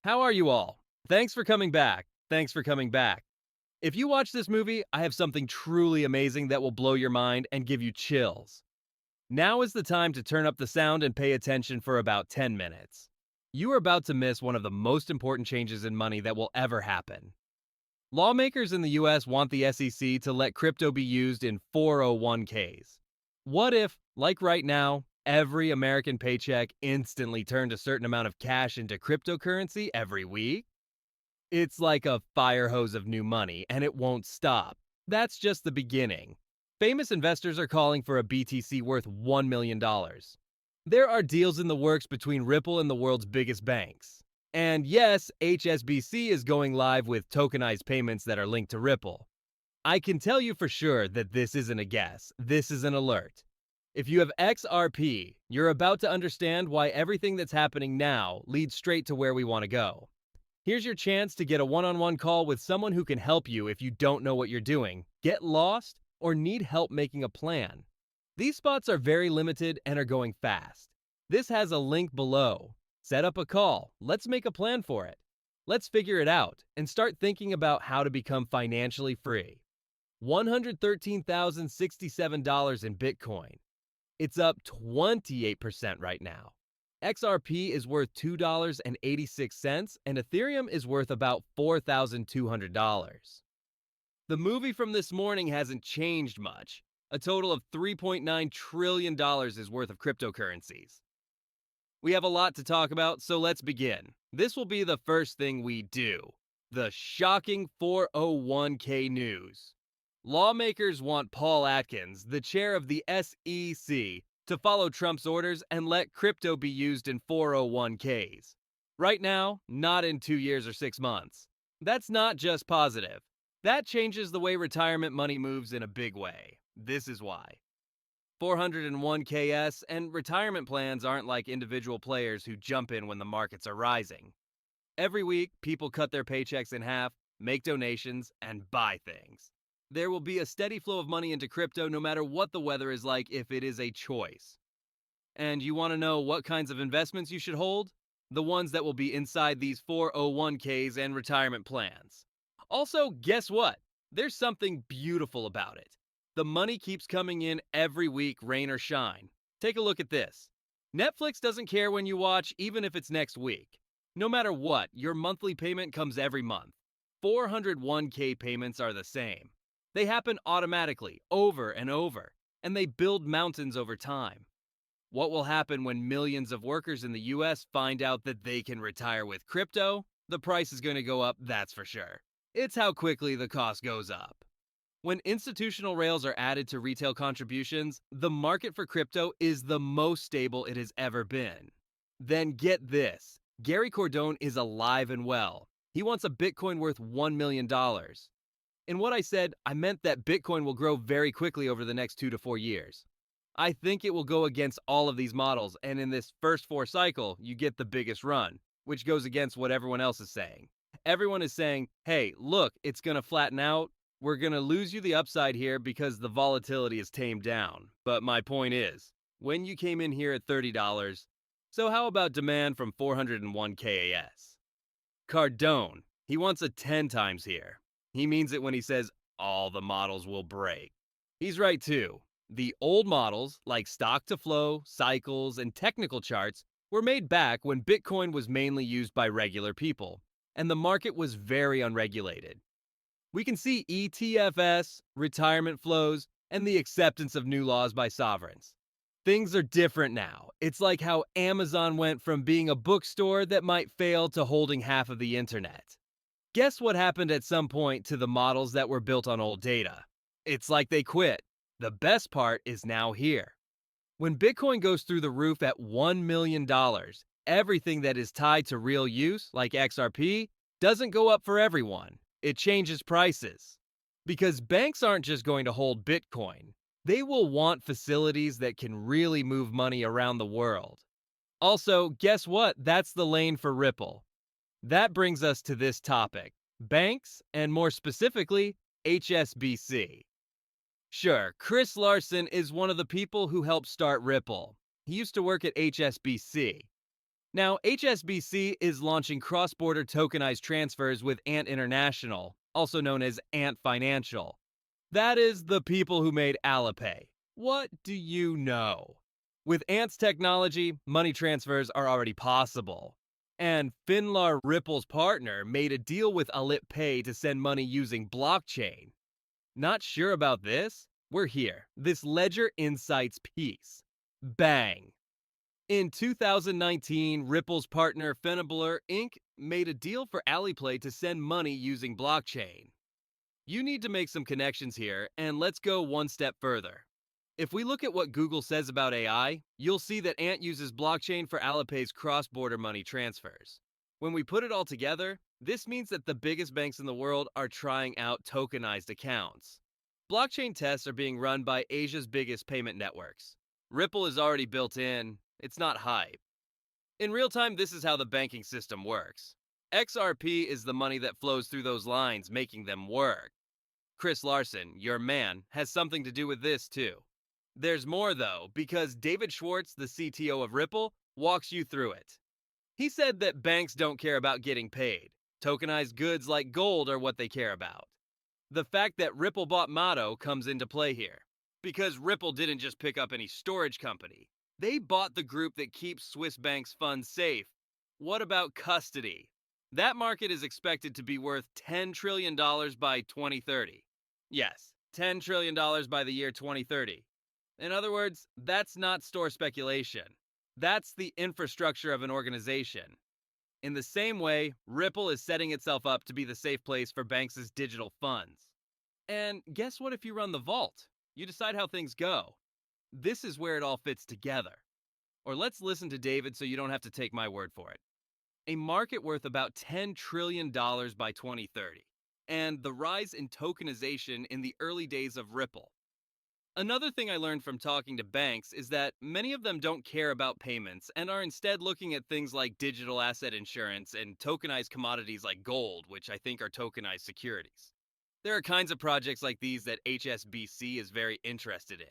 How are you all? Thanks for coming back. Thanks for coming back. If you watch this movie, I have something truly amazing that will blow your mind and give you chills. Now is the time to turn up the sound and pay attention for about 10 minutes. You are about to miss one of the most important changes in money that will ever happen. Lawmakers in the US want the SEC to let crypto be used in 401ks. What if, like right now, every American paycheck instantly turned a certain amount of cash into cryptocurrency every week? It's like a fire hose of new money, and it won't stop. That's just the beginning. Famous investors are calling for a BTC worth $1 million. There are deals in the works between Ripple and the world's biggest banks. And yes, HSBC is going live with tokenized payments that are linked to Ripple. I can tell you for sure that this isn't a guess, this is an alert. If you have XRP, you're about to understand why everything that's happening now leads straight to where we want to go. Here's your chance to get a one-on-one call with someone who can help you if you don't know what you're doing, get lost, or need help making a plan. These spots are very limited and are going fast. This has a link below. Set up a call. Let's make a plan for it. Let's figure it out and start thinking about how to become financially free. $113,067 in Bitcoin. It's up 28% right now. XRP is worth $2.86 and Ethereum is worth about $4,200. The movie from this morning hasn't changed much. A total of $3.9 trillion is worth of cryptocurrencies. We have a lot to talk about, so let's begin. This will be the first thing we do. The shocking 401k news. Lawmakers want Paul Atkins, the chair of the SEC, to follow Trump's orders and let crypto be used in 401ks. Right now, not in 2 years or 6 months. That's not just positive. That changes the way retirement money moves in a big way. This is why. 401ks and retirement plans aren't like individual players who jump in when the markets are rising. Every week, people cut their paychecks in half, make donations, and buy things. There will be a steady flow of money into crypto no matter what the weather is like if it is a choice. And you want to know what kinds of investments you should hold? The ones that will be inside these 401ks and retirement plans. Also, guess what? There's something beautiful about it. The money keeps coming in every week, rain or shine. Take a look at this. Netflix doesn't care when you watch, even if it's next week. No matter what, your monthly payment comes every month. 401k payments are the same. They happen automatically, over and over, and they build mountains over time. What will happen when millions of workers in the US find out that they can retire with crypto? The price is going to go up, that's for sure. It's how quickly the cost goes up. When institutional rails are added to retail contributions, the market for crypto is the most stable it has ever been. Then get this. Gary Cardone is alive and well. He wants a Bitcoin worth $1 million. In what I said, I meant that Bitcoin will grow very quickly over the next 2 to 4 years. I think it will go against all of these models, and in this first 4 cycle, you get the biggest run, which goes against what everyone else is saying. Everyone is saying, hey, look, it's going to flatten out. We're going to lose you the upside here because the volatility is tamed down. But my point is, when you came in here at $30, so how about demand from 401 KAS? Cardone, he wants a 10 times here. He means it when he says all the models will break. He's right too. The old models, like stock to flow, cycles, and technical charts, were made back when Bitcoin was mainly used by regular people, and the market was very unregulated. We can see ETFs, retirement flows, and the acceptance of new laws by sovereigns. Things are different now. It's like how Amazon went from being a bookstore that might fail to holding half of the internet. Guess what happened at some point to the models that were built on old data? It's like they quit. The best part is now here. When Bitcoin goes through the roof at $1 million, everything that is tied to real use, like XRP, doesn't go up for everyone. It changes prices. Because banks aren't just going to hold Bitcoin. They will want facilities that can really move money around the world. Also, guess what? That's the lane for Ripple. That brings us to this topic, banks, and more specifically, HSBC. Sure, Chris Larsen is one of the people who helped start Ripple. He used to work at HSBC. Now, HSBC is launching cross-border tokenized transfers with Ant International, also known as Ant Financial. That is the people who made Alipay. What do you know? With Ant's technology, money transfers are already possible. And 𝗙𝗏𝗏𝗃𝗏's partner made a deal with 𝗙𝗏𝗏𝗃𝗏 to send money using blockchain. Not sure about this? We're here. This Ledger Insights piece. Bang! In 2019, Ripple's partner 𝗙𝗏𝗏𝗃𝗏𝗃 Inc. made a deal for Alipay to send money using blockchain. You need to make some connections here, and let's go one step further. If we look at what Google says about AI, you'll see that Ant uses blockchain for Alipay's cross-border money transfers. When we put it all together, this means that the biggest banks in the world are trying out tokenized accounts. Blockchain tests are being run by Asia's biggest payment networks. Ripple is already built in. It's not hype. In real time, this is how the banking system works. XRP is the money that flows through those lines, making them work. Chris Larsen, your man, has something to do with this too. There's more though, because David Schwartz, the CTO of Ripple, walks you through it. He said that banks don't care about getting paid. Tokenized goods like gold are what they care about. The fact that Ripple bought Motto comes into play here, because Ripple didn't just pick up any storage company. They bought the group that keeps Swiss banks' funds safe. What about custody? That market is expected to be worth $10 trillion by 2030. Yes, $10 trillion by the year 2030. In other words, that's not store speculation. That's the infrastructure of an organization. In the same way, Ripple is setting itself up to be the safe place for banks' digital funds. And guess what if you run the vault? You decide how things go. This is where it all fits together. Or let's listen to David so you don't have to take my word for it. A market worth about $10 trillion by 2030, and the rise in tokenization in the early days of Ripple. Another thing I learned from talking to banks is that many of them don't care about payments and are instead looking at things like digital asset insurance and tokenized commodities like gold, which I think are tokenized securities. There are kinds of projects like these that HSBC is very interested in.